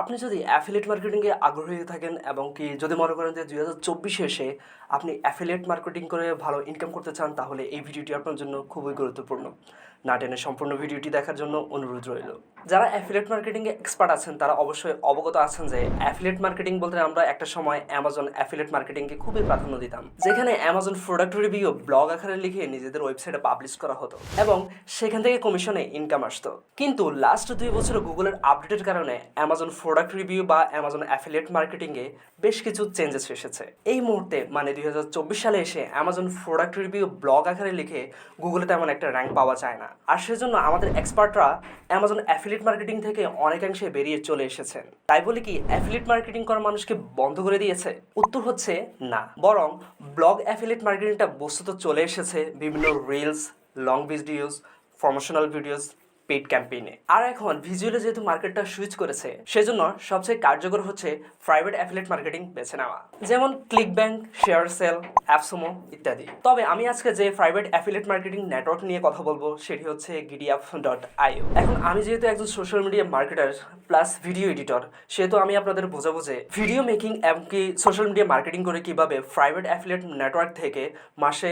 আপনি যদি অ্যাফিলিয়েট মার্কেটিংয়ে আগ্রহী থাকেন এবং কি যদি মনে করেন যে 2024 এসে আপনি অ্যাফিলিয়েট মার্কেটিং করে ভালো ইনকাম করতে চান, তাহলে এই ভিডিওটি আপনার জন্য খুবই গুরুত্বপূর্ণ। না টেনে সম্পূর্ণ ভিডিওটি দেখার জন্য অনুরোধ রইল। যারা অ্যাফিলিয়েট মার্কেটিংয়ে এক্সপার্ট আছেন তারা অবশ্যই অবগত আছেন যে অ্যাফিলিয়েট মার্কেটিং বলতে আমরা একটা সময় অ্যামাজন অ্যাফিলিয়েট মার্কেটিংকে খুবই প্রাধান্য দিতাম, যেখানে অ্যামাজন প্রোডাক্ট রিভিউ ব্লগ আকারে লিখে নিজেদের ওয়েবসাইটে পাবলিশ করা হতো এবং সেখান থেকে কমিশনে ইনকাম আসতো। কিন্তু লাস্ট 2 বছরে গুগলের আপডেটের কারণে অ্যামাজন প্রোডাক্ট রিভিউ বা অ্যামাজন অ্যাফিলিয়েট মার্কেটিংয়ে বেশ কিছু চেঞ্জেস এসেছে। এই মুহূর্তে মানে 2024 সালে এসে অ্যামাজন প্রোডাক্ট রিভিউ ব্লগ আকারে লিখে গুগলে তেমন একটা র্যাঙ্ক পাওয়া যায় না। আর সেজন্য আমাদের এক্সপার্টরা অ্যামাজন অ্যাফিলিয়েট মার্কেটিং থেকে অনেকাংশে বেরিয়ে চলে এসেছেন। তাই বলে কি অ্যাফিলিয়েট মার্কেটিং করা মানুষকে বন্ধ করে দিয়েছে? উত্তর হচ্ছে না, বরং ব্লগ অ্যাফিলিয়েট মার্কেটিংটা বস্তুত চলে এসেছে বিভিন্ন reels, long videos, promotional videos, paid ক্যাম্পেইনে। আর এখন ভিজুয়ালে যেহেতু মার্কেটটা সুইচ করেছে, সেজন্য সবচেয়ে কার্যকর হচ্ছে প্রাইভেট অ্যাফিলিয়েট মার্কেটিং বেছে নেওয়া, যেমন ক্লিক ব্যাংক, শেয়ার সেল, অ্যাপসমো ইত্যাদি। তবে আমি আজকে যে প্রাইভেট অ্যাফিলিয়েট মার্কেটিং নেটওয়ার্ক নিয়ে কথা বলবো সেটি হচ্ছে giddyup.io। এখন আমি যেহেতু একজন social media marketer plus video editor, সেহেতু আমি আপনাদের বোঝাবো যে ভিডিও মেকিং এমনকি সোশ্যাল মিডিয়া মার্কেটিং করে কিভাবে প্রাইভেট অ্যাফিলিয়েট নেটওয়ার্ক থেকে মাসে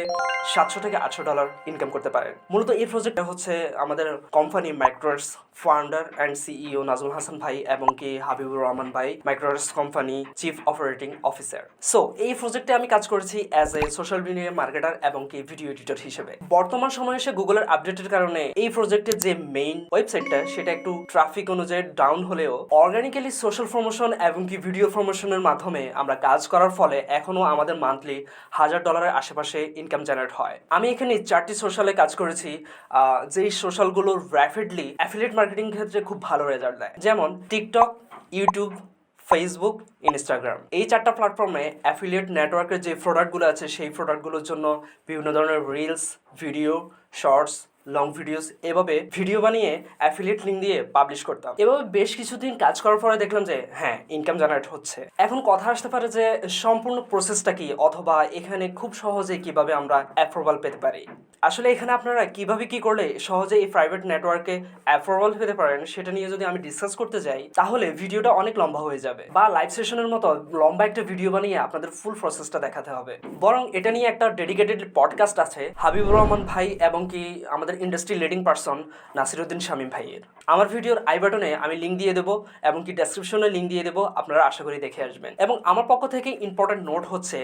$700 থেকে $800 ইনকাম করতে পারেন। মূলত এই প্রজেক্টটা হচ্ছে আমাদের company Micros founder and CEO Nazmul Hasan ভাই এবং কি হাবিবুর রহমান ভাই, Micros company chief operating officer. So এই প্রজেক্টে আমি কাজ করেছি as a social media marketer এবং কি ভিডিও এডিটর হিসেবে। বর্তমান সময়ে এসে গুগলের আপডেটের কারণে এই প্রজেক্টের যে মেইন ওয়েবসাইটটা সেটা একটু ট্রাফিক অনুযায়ী ডাউন হলেও অর্গানিক্যালি সোশ্যাল প্রমোশন এবং কি ভিডিও প্রমোশনের মাধ্যমে আমরা কাজ করার ফলে এখনো আমাদের মান্থলি $1000 আশেপাশে ইনকাম জেনারেট হয়। আমি এখানে 4টি সোশ্যালে কাজ করেছি, যেই সোশ্যালগুলো র্যাপিডলি অ্যাফিলিয়েট মার্কেটিং ক্ষেত্রে খুব ভালো রেজাল্ট দেয়, যেমন টিকটক, ইউটিউব, ফেসবুক, ইনস্টাগ্রাম। এই 4টা প্ল্যাটফর্মে অ্যাফিলিয়েট নেটওয়ার্কের যে প্রোডাক্টগুলো আছে সেই প্রোডাক্টগুলোর জন্য বিভিন্ন ধরনের reels, video, shorts, long videos এভাবে ভিডিও বানিয়ে অ্যাফিলিয়েট লিঙ্ক দিয়ে পাবলিশ করতাম। এভাবে বেশ কিছুদিন কাজ করার পরে দেখলাম যে হ্যাঁ, ইনকাম জেনারেট হচ্ছে। এখন কথা আসতে পারে যে সম্পূর্ণ প্রসেসটা কি, অথবা এখানে খুব সহজে কিভাবে আমরা অ্যাপ্রুভাল পেতে পারি। আসলে এখানে আপনারা কিভাবে কি করলে সহজে এই প্রাইভেট নেটওয়ার্কে অ্যাপ্রুভাল পেতে পারেন সেটা নিয়ে যদি আমি ডিসকাস করতে যাই, তাহলে ভিডিওটা অনেক লম্বা হয়ে যাবে, বা লাইভ সেশনের মতো লম্বা একটা ভিডিও বানিয়ে আপনাদের ফুল প্রসেসটা দেখাতে হবে। বরং এটা নিয়ে একটা ডেডিকেটেড পডকাস্ট আছে হাবিবুর রহমান ভাই এবং কি আমাদের industry leading person Nasiruddin Shamim ভাইয়ের। আমার ভিডিওর আই বাটনে আমি লিঙ্ক দিয়ে দেবো এবং কি ডেসক্রিপশনে লিঙ্ক দিয়ে দেবো, আপনারা আশা করি দেখে আসবেন। এবং আমার পক্ষ থেকে ইম্পর্টেন্ট নোট হচ্ছে,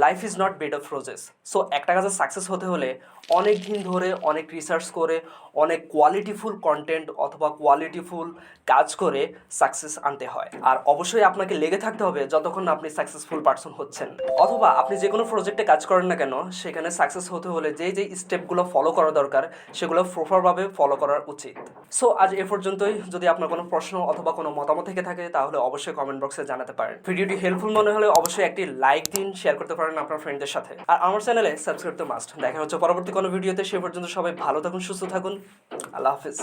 life is not bed of roses. So একটা কাজে সাকসেস হতে হলে অনেক দিন ধরে অনেক রিসার্চ করে অনেক কোয়ালিটিফুল কন্টেন্ট অথবা কোয়ালিটিফুল কাজ করে সাকসেস আনতে হয়। আর অবশ্যই আপনাকে লেগে থাকতে হবে যতক্ষণ আপনি সাকসেসফুল পারসন হচ্ছেন, অথবা আপনি যে কোনো প্রজেক্টে কাজ করেন না কেন সেখানে সাকসেস হতে হলে যে স্টেপগুলো ফলো করা দরকার সেগুলো প্রপারভাবে ফলো করা উচিত। সো আজ এ পর্যন্তই। যদি আপনার কোনো প্রশ্ন অথবা কোনো মতামত থেকে থাকে তাহলে অবশ্যই কমেন্ট বক্সে জানাতে পারেন। ভিডিওটি হেল্পফুল মনে হলে অবশ্যই একটি লাইক দিন, শেয়ার করতে পারেন আপনার ফ্রেন্ডদের সাথে। আর আমার চ্যানেলে সাবস্ক্রাইব তো মাস্ট। দেখা হচ্ছে পরবর্তী কোনো ভিডিওতে। সে পর্যন্ত সবাই ভালো থাকুন, সুস্থ থাকুন। আল্লাহ হাফিজ।